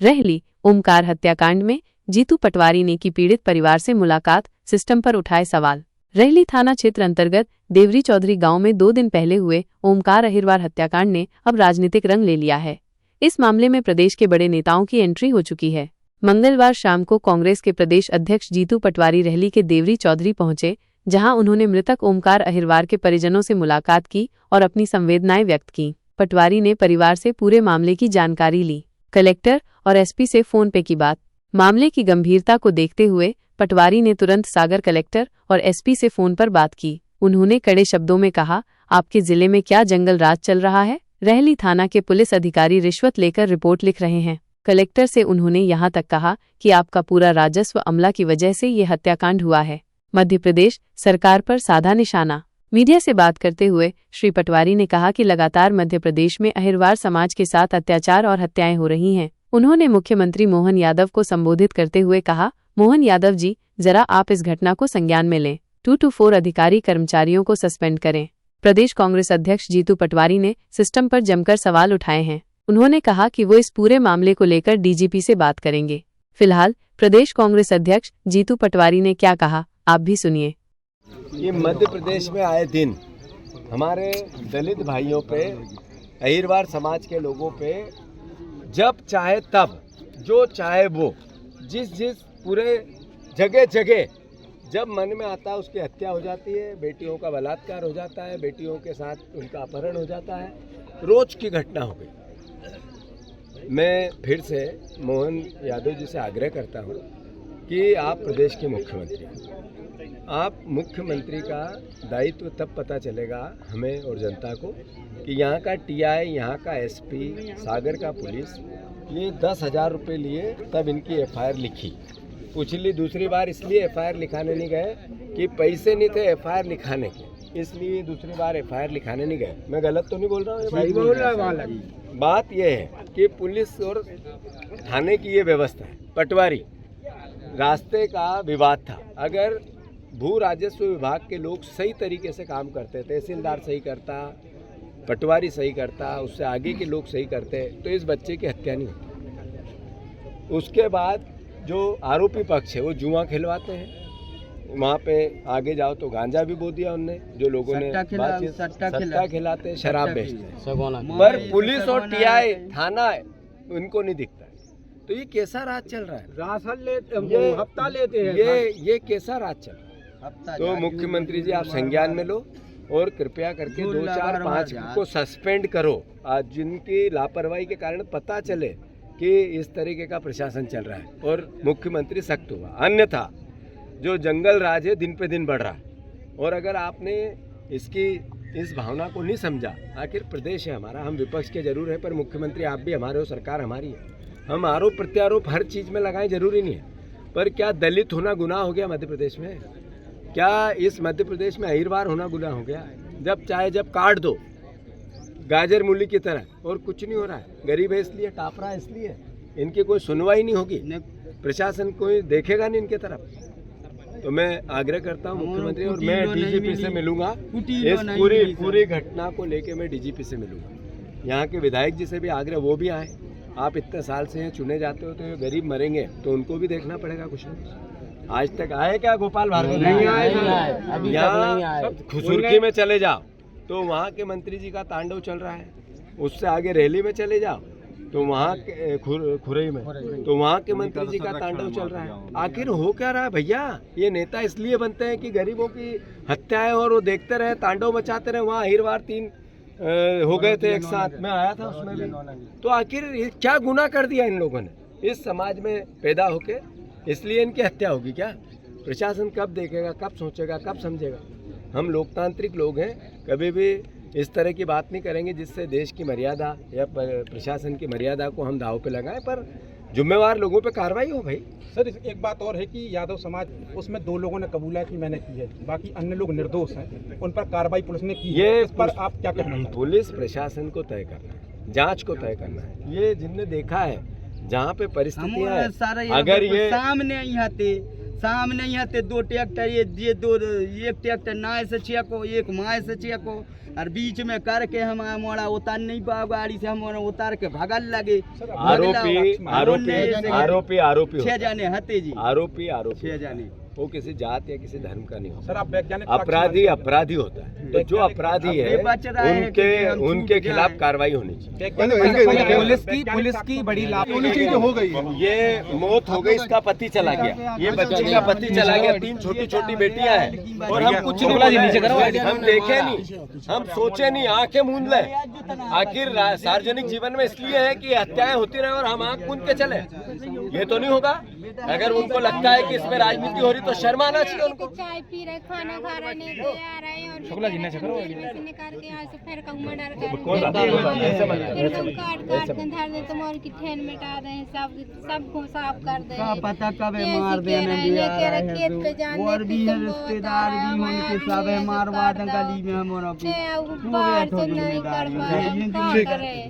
रहली ओमकार हत्याकांड में जीतू पटवारी ने की पीड़ित परिवार से मुलाकात, सिस्टम पर उठाए सवाल। रहली थाना क्षेत्र अंतर्गत देवरी चौधरी गांव में 2 दिन पहले हुए ओमकार अहिरवार हत्याकांड ने अब राजनीतिक रंग ले लिया है। इस मामले में प्रदेश के बड़े नेताओं की एंट्री हो चुकी है। मंगलवार शाम को कांग्रेस के प्रदेश अध्यक्ष जीतू पटवारी रहली के देवरी चौधरी पहुंचे, जहां उन्होंने मृतक ओमकार अहिरवार के परिजनों से मुलाकात की और अपनी संवेदनाएं व्यक्त की। पटवारी ने परिवार से पूरे मामले की जानकारी ली। कलेक्टर और एसपी से फोन पे की बात। मामले की गंभीरता को देखते हुए पटवारी ने तुरंत सागर कलेक्टर और एसपी से फोन पर बात की। उन्होंने कड़े शब्दों में कहा, आपके जिले में क्या जंगल राज चल रहा है? रहली थाना के पुलिस अधिकारी रिश्वत लेकर रिपोर्ट लिख रहे हैं। कलेक्टर से उन्होंने यहां तक कहा कि आपका पूरा राजस्व अमला की वजह से ये हत्याकांड हुआ है। मध्य प्रदेश सरकार पर साधा निशाना। मीडिया से बात करते हुए श्री पटवारी ने कहा कि लगातार मध्य प्रदेश में अहिरवार समाज के साथ अत्याचार और हत्याएं हो रही हैं। उन्होंने मुख्यमंत्री मोहन यादव को संबोधित करते हुए कहा, मोहन यादव जी, जरा आप इस घटना को संज्ञान में लें। 224 अधिकारी कर्मचारियों को सस्पेंड करें। प्रदेश कांग्रेस अध्यक्ष जीतू पटवारी ने सिस्टम पर जमकर सवाल उठाए हैं। उन्होंने कहा कि वो इस पूरे मामले को लेकर डीजीपी से बात करेंगे। फिलहाल प्रदेश कांग्रेस अध्यक्ष जीतू पटवारी ने क्या कहा, आप भी सुनिए। ये मध्य प्रदेश में आए दिन हमारे दलित भाइयों पे, अहिरवार समाज के लोगों पे जब चाहे तब, जो चाहे वो, जिस पूरे जगह जगह जब मन में आता है उसकी हत्या हो जाती है, बेटियों का बलात्कार हो जाता है, बेटियों के साथ उनका अपहरण हो जाता है। रोज की घटना हो गई। मैं फिर से मोहन यादव जी से आग्रह करता हूँ कि आप प्रदेश के मुख्यमंत्री हैं। आप मुख्यमंत्री का दायित्व तब पता चलेगा हमें और जनता को कि यहाँ का टीआई, यहाँ का एसपी, सागर का पुलिस ये 10,000 रुपये लिए तब इनकी एफआईआर लिखी। पिछली दूसरी बार इसलिए एफआईआर लिखाने नहीं गए कि पैसे नहीं थे एफआईआर लिखाने के, इसलिए दूसरी बार एफआईआर लिखाने नहीं गए। मैं गलत तो नहीं बोल रहा हूँ? सही बोल रहा है। बात यह है कि पुलिस और थाने की ये व्यवस्था है। पटवारी रास्ते का विवाद था। अगर भू राजस्व विभाग के लोग सही तरीके से काम करते, तहसीलदार सही करता, पटवारी सही करता, उससे आगे के लोग सही करते, तो इस बच्चे की हत्या नहीं होती। उसके बाद जो आरोपी पक्ष है वो जुआ खिलवाते हैं। वहाँ पे आगे जाओ तो गांजा भी बो दिया उनने, जो लोगों ने सट्टा खिलाते हैं, शराब बेचते हैं। पर पुलिस और टीआई, थाना उनको नहीं दिखता है। तो ये कैसा राज चल रहा है? हफ्ता लेते हैं। ये कैसा राज चल रहा है? तो मुख्यमंत्री जी आप संज्ञान में लो और कृपया करके 2, 4, 5 को सस्पेंड करो। आज जिनकी लापरवाही के कारण पता चले कि इस तरीके का प्रशासन चल रहा है और मुख्यमंत्री सख्त हुआ। अन्यथा जो जंगल राज है दिन पे दिन बढ़ रहा है। और अगर आपने इस भावना को नहीं समझा, आखिर प्रदेश है हमारा, हम विपक्ष के जरूर है पर मुख्यमंत्री आप भी हमारे हो, सरकार हमारी है। हम आरोप प्रत्यारोप हर चीज़ में लगाएं, जरूरी नहीं है। पर क्या दलित होना गुनाह हो गया मध्य प्रदेश में? क्या इस मध्य प्रदेश में अहिरवार होना गुनाह हो गया? जब चाहे जब काट दो गाजर मूली की तरह, और कुछ नहीं हो रहा है। गरीब है इसलिए, टाप रहा है इसलिए, इनकी कोई सुनवाई नहीं होगी, प्रशासन कोई देखेगा नहीं इनके तरफ। तो मैं आग्रह करता हूँ मुख्यमंत्री, और मैं डीजीपी से मिलूंगा। इस पूरी घटना को लेके मैं डीजीपी से मिलूंगा। यहाँ के विधायक जी से भी आग्रह, वो भी आए। आप इतने साल से चुने जाते हो, तो ये गरीब मरेंगे तो उनको भी देखना पड़ेगा कुछ ना कुछ। आज तक आए क्या गोपाल भार्गव? नहीं आए। यहाँ खुसुरकी में चले जाओ तो वहाँ के मंत्री जी का तांडव चल रहा है। उससे आगे रहली में चले जाओ तो वहाँ के खुरई में तो वहाँ के मंत्री जी का तांडव चल रहा है। आखिर हो क्या रहा है भैया? ये नेता इसलिए बनते हैं कि गरीबों की हत्याएं और वो देखते रहे, तांडव मचाते रहे। वहाँ अहिरवार 3 हो गए थे एक साथ, मैं आया था उसमें भी। तो आखिर क्या गुनाह कर दिया इन लोगों ने इस समाज में पैदा होके? इसलिए इनकी हत्या होगी क्या? प्रशासन कब देखेगा, कब सोचेगा, कब समझेगा? हम लोकतांत्रिक लोग हैं, कभी भी इस तरह की बात नहीं करेंगे जिससे देश की मर्यादा या प्रशासन की मर्यादा को हम दांव पे लगाएं, पर जिम्मेवार लोगों पे कार्रवाई हो भाई। सर एक बात और है कि यादव समाज, उसमें 2 लोगों ने कबूला है कि मैंने की है, बाकी अन्य लोग निर्दोष हैं, उन पर कार्रवाई पुलिस ने की है। इस पर आप क्या कहना है? पुलिस प्रशासन को तय करना है, जांच को तय करना है। ये जिनने देखा है जहाँ पे परिस्थितियाँ, अगर ये सामने आई आते सामने यहाँ ते 2 ट्रैक्टर ये 2 एक ट्रैक्टर नाय से चेको एक माय से चेको और बीच में करके हम मोड़ा उतार नहीं पा गाड़ी से हम उतार के भगल लगे। आरोपी 6 जाने हते जी आरोपी 6 जाने। वो किसी जात या किसी धर्म का नहीं होता सर, आप वैज्ञानिक अपराधी होता है। तो जो अपराधी है उनके खिलाफ कार्रवाई होनी चाहिए। पुलिस की बड़ी लापरवाही हो गई, ये मौत हो गई, इसका पति चला गया, ये बच्ची का पति चला गया, 3 छोटी बेटियां हैं और हम कुछ नहीं, हम देखे नहीं, हम सोचे नहीं, आंखें मूंद ले। आखिर सार्वजनिक जीवन में इसलिए है कि हत्याएं होती रहे और हम आंख मूंद के चले, ये तो नहीं होगा। अगर उनको लगता है कि इसमें राजनीति हो रही तो शर्म आना चाहिए उनको। चाय पी रहे, खाना खा रहे, नहीं दे आ रहे हैं और शुक्ला जी ने निकाल के यहाँ से फिर कहूँ डर कर काट के धर दे तुम और की ठेन मिटा दे, सबको साफ कर दे। पता कब मार देने खेत पे जान और भी रिश्तेदार भी उनके सब मारवा गली में हम बाहर से नहीं कर पा रहे।